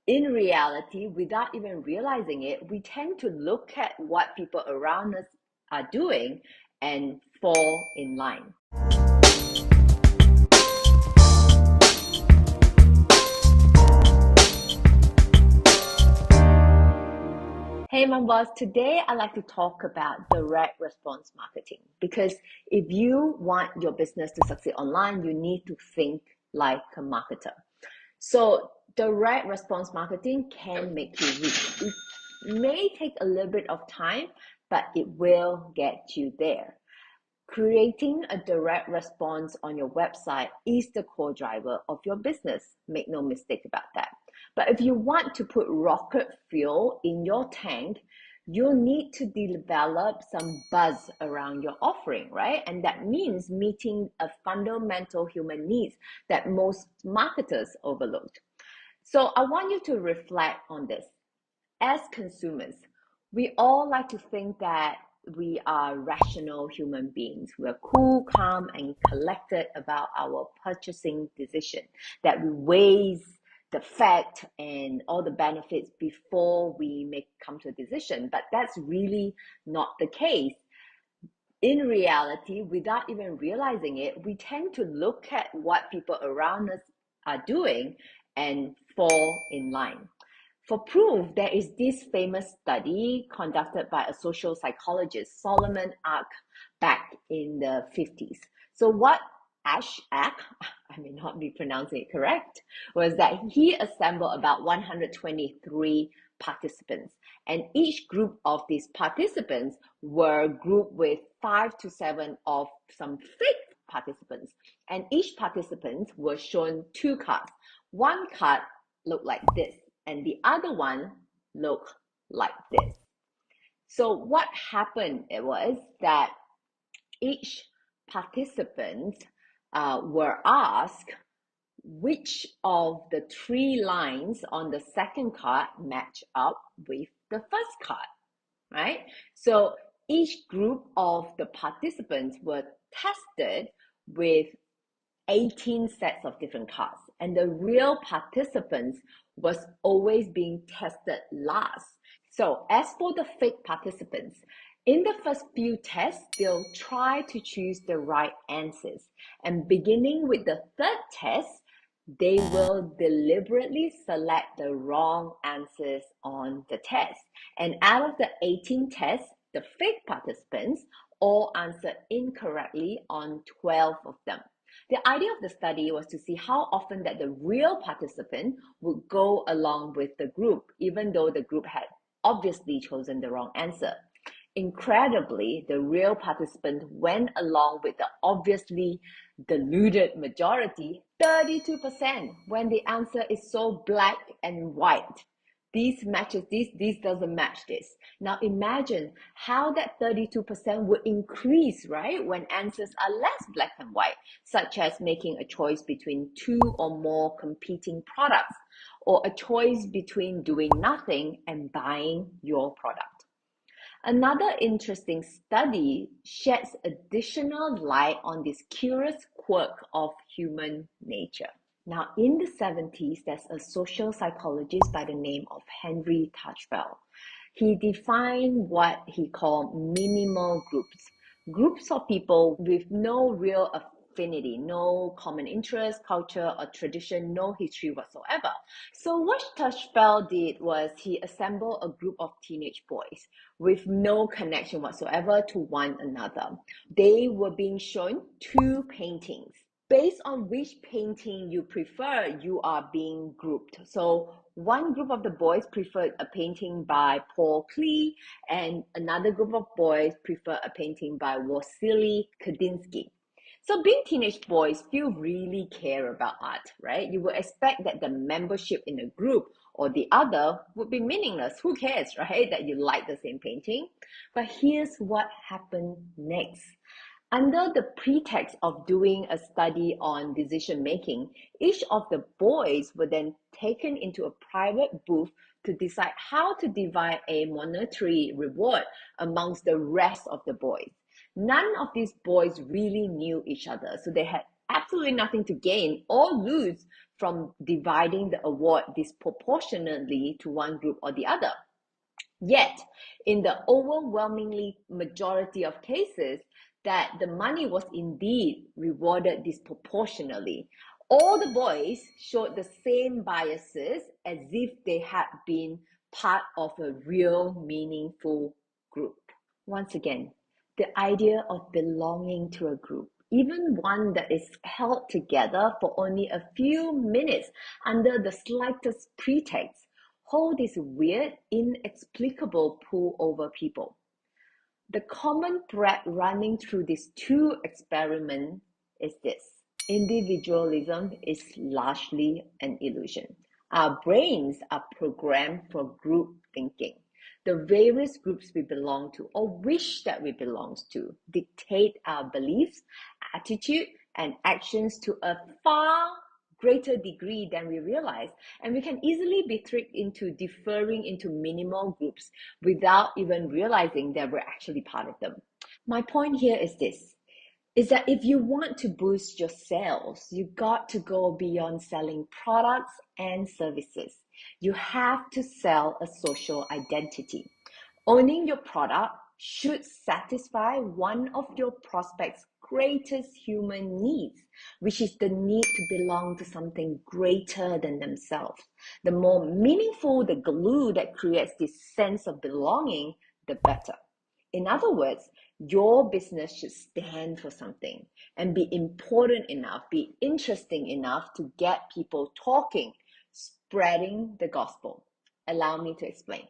in reality, without even realizing it, we tend to look at what people around us are doing and fall in line. Hey, my boss. Today I'd like to talk about direct response marketing, because if you want your business to succeed online, you need to think like a marketer. So direct response marketing can make you rich. It may take a little bit of time, but it will get you there. Creating a direct response on your website is the core driver of your business. Make no mistake about that. But if you want to put rocket fuel in your tank, you'll need to develop some buzz around your offering, right? And that means meeting a fundamental human needs that most marketers overlooked. So I want you to reflect on this. As consumers, we all like to think that we are rational human beings. We're cool, calm, and collected about our purchasing decision, that we weigh the fact and all the benefits before we come to a decision. But that's really not the case. In reality, without even realizing it, we tend to look at what people around us are doing and fall in line. For proof, there is this famous study conducted by a social psychologist, Solomon Asch, back in the 50s. So what Asch, I may not be pronouncing it correct, was that he assembled about 123 participants, and each group of these participants were grouped with 5 to 7 of some fake participants, and each participant was shown 2 cards. One card looked like this, and the other one looked like this. So what happened was that each participant were asked which of the 3 lines on the second card match up with the first card, right? So each group of the participants were tested with 18 sets of different cards, and the real participants was always being tested last. So as for the fake participants, in the first few tests, they'll try to choose the right answers, and beginning with the 3rd test, they will deliberately select the wrong answers on the test. And out of the 18 tests, the fake participants all answered incorrectly on 12 of them. The idea of the study was to see how often that the real participant would go along with the group, even though the group had obviously chosen the wrong answer. Incredibly, the real participant went along with the obviously deluded majority, 32%, when the answer is so black and white. These doesn't match this. Now imagine how that 32% would increase, right, when answers are less black and white, such as making a choice between 2 or more competing products, or a choice between doing nothing and buying your product. Another interesting study sheds additional light on this curious quirk of human nature. Now, in the 70s, there's a social psychologist by the name of Henry Tajfel. He defined what he called minimal groups. Groups of people with no real affinity, no common interest, culture, or tradition, no history whatsoever. So what Tajfel did was he assembled a group of teenage boys with no connection whatsoever to one another. They were being shown 2 paintings. Based on which painting you prefer, you are being grouped. So one group of the boys preferred a painting by Paul Klee, and another group of boys preferred a painting by Wassily Kandinsky. So being teenage boys, you really care about art, right? You would expect that the membership in a group or the other would be meaningless. Who cares, right, that you like the same painting? But here's what happened next. Under the pretext of doing a study on decision making, each of the boys were then taken into a private booth to decide how to divide a monetary reward amongst the rest of the boys. None of these boys really knew each other, so they had absolutely nothing to gain or lose from dividing the award disproportionately to one group or the other. Yet, in the overwhelmingly majority of cases, that the money was indeed rewarded disproportionately. All the boys showed the same biases as if they had been part of a real meaningful group. Once again, the idea of belonging to a group, even one that is held together for only a few minutes under the slightest pretext, hold this weird, inexplicable pull over people. The common thread running through these two experiments is this: individualism is largely an illusion. Our brains are programmed for group thinking. The various groups we belong to or wish that we belong to dictate our beliefs, attitude, and actions to a far greater degree than we realize. And we can easily be tricked into deferring into minimal groups without even realizing that we're actually part of them. My point here is this: is that if you want to boost your sales, you got to go beyond selling products and services. You have to sell a social identity. Owning your product should satisfy one of your prospects' greatest human needs, which is the need to belong to something greater than themselves. The more meaningful the glue that creates this sense of belonging, the better. In other words, your business should stand for something and be important enough, be interesting enough to get people talking, spreading the gospel. Allow me to explain.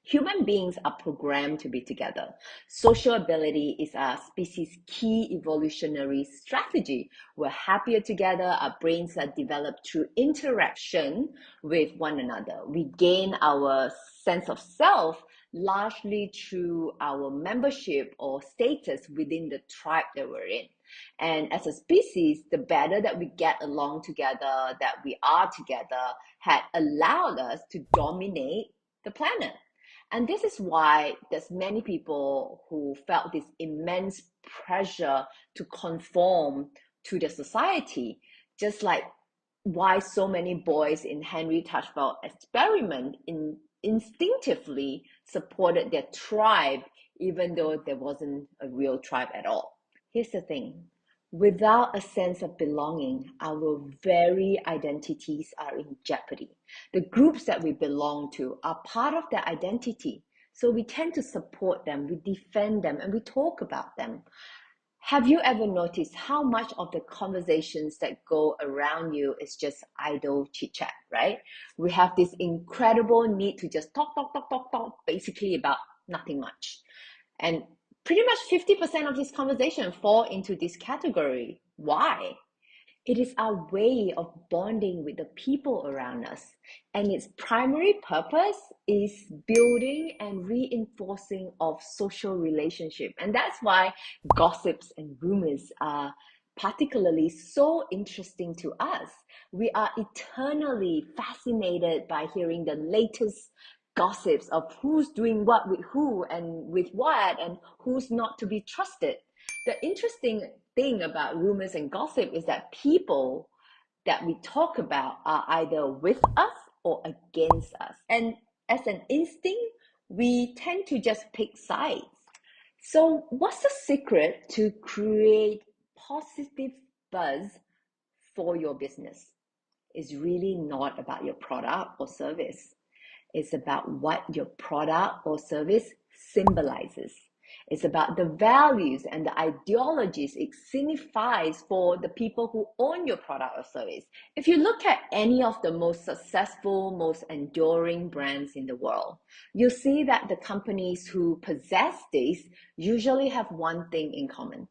Human beings are programmed to be together. Social ability is our species' key evolutionary strategy. We're happier together. Our brains are developed through interaction with one another. We gain our sense of self largely through our membership or status within the tribe that we're in. And as a species, the better that we get along together, that we are together, had allowed us to dominate the planet. And this is why there's many people who felt this immense pressure to conform to the society, just like why so many boys in Henry Touchfeld experiment instinctively supported their tribe, even though there wasn't a real tribe at all. Here's the thing: without a sense of belonging, our very identities are in jeopardy. The groups that we belong to are part of their identity, so we tend to support them, we defend them, and we talk about them. Have you ever noticed how much of the conversations that go around you is just idle chit chat, right? We have this incredible need to just talk, basically about nothing much. And pretty much 50% of this conversation fall into this category. Why? It is our way of bonding with the people around us, and its primary purpose is building and reinforcing of social relationship. And that's why gossips and rumors are particularly so interesting to us. We are eternally fascinated by hearing the latest gossips of who's doing what with who and with what and who's not to be trusted. The interesting thing about rumors and gossip is that people that we talk about are either with us or against us. And as an instinct, we tend to just pick sides. So, what's the secret to create positive buzz for your business? It's really not about your product or service. It's about what your product or service symbolizes. It's about the values and the ideologies it signifies for the people who own your product or service. If you look at any of the most successful, most enduring brands in the world, you'll see that the companies who possess this usually have one thing in common: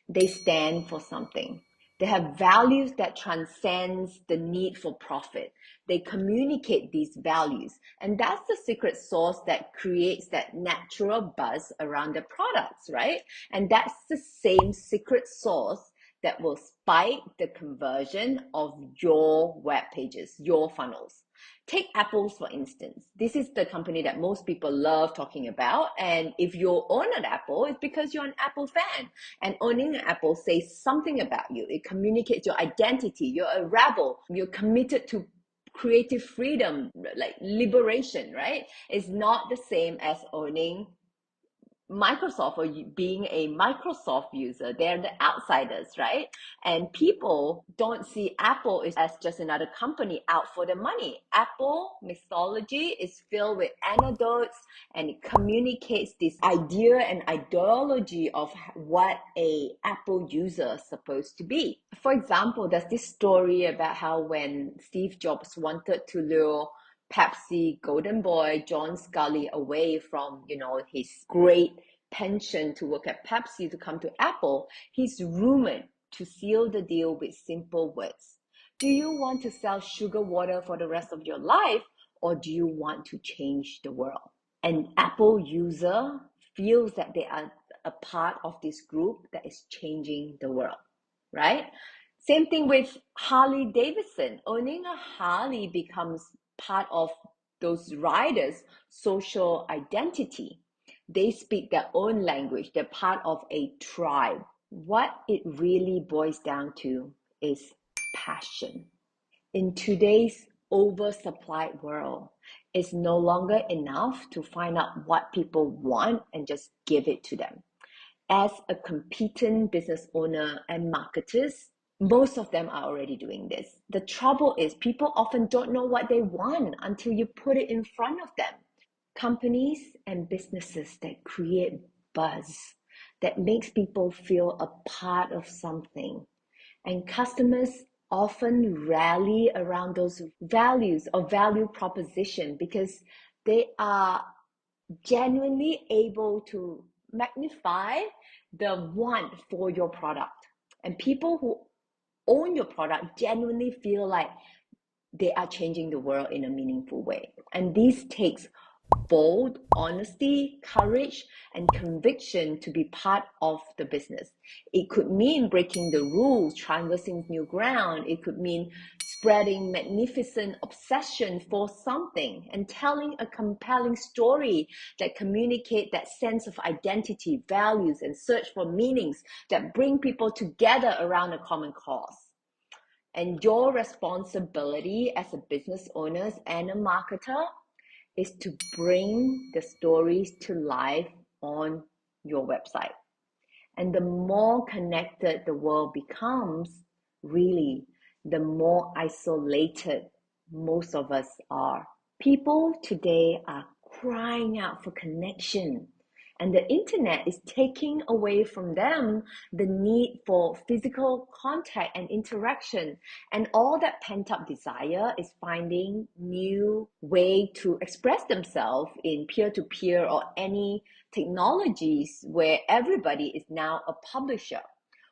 they stand for something. They have values that transcends the need for profit. They communicate these values, and that's the secret sauce that creates that natural buzz around the products, right? And that's the same secret sauce that will spike the conversion of your web pages, your funnels. Take Apple, for instance. This is the company that most people love talking about. And if you own an Apple, it's because you're an Apple fan. And owning an Apple says something about you. It communicates your identity. You're a rebel. You're committed to creative freedom, like liberation, right? It's not the same as owning Microsoft or being a Microsoft user. They're the outsiders, right? And people don't see Apple as just another company out for the money. Apple mythology is filled with anecdotes, and it communicates this idea and ideology of what a Apple user is supposed to be. For example, there's this story about how when Steve Jobs wanted to lure Pepsi golden boy John Scully away from, his great pension to work at Pepsi to come to Apple, he's rumored to seal the deal with simple words. Do you want to sell sugar water for the rest of your life, or do you want to change the world? An Apple user feels that they are a part of this group that is changing the world, right? Same thing with Harley Davidson. Owning a Harley becomes part of those riders' social identity. They speak their own language. They're part of a tribe. What it really boils down to is passion. In today's oversupplied world, it's no longer enough to find out what people want and just give it to them. As a competent business owner and marketers, most of them are already doing this. The trouble is people often don't know what they want until you put it in front of them. Companies and businesses that create buzz, that makes people feel a part of something. And customers often rally around those values or value proposition because they are genuinely able to magnify the want for your product. And people who own your product genuinely feel like they are changing the world in a meaningful way. And this takes bold honesty, courage, and conviction to be part of the business. It could mean breaking the rules, traversing new ground. It could mean spreading magnificent obsession for something and telling a compelling story that communicate that sense of identity, values, and search for meanings that bring people together around a common cause. And your responsibility as a business owner and a marketer is to bring the stories to life on your website. And the more connected the world becomes, really, the more isolated most of us are. People today are crying out for connection. And the internet is taking away from them the need for physical contact and interaction. And all that pent-up desire is finding new way to express themselves in peer-to-peer or any technologies where everybody is now a publisher.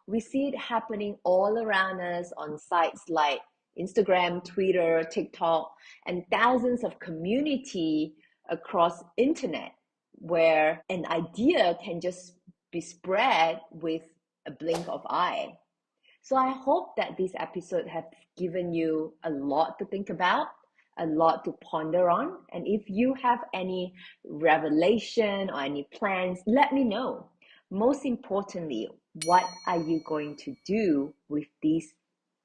We see it happening all around us on sites like Instagram, Twitter, TikTok, and thousands of community across internet, where an idea can just be spread with a blink of eye. So I hope that this episode has given you a lot to think about, a lot to ponder on. And if you have any revelation or any plans, let me know. Most importantly, what are you going to do with this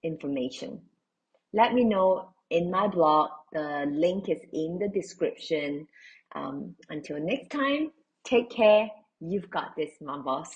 information? Let me know in my blog. The link is in the description. Until next time, take care. You've got this, my boss.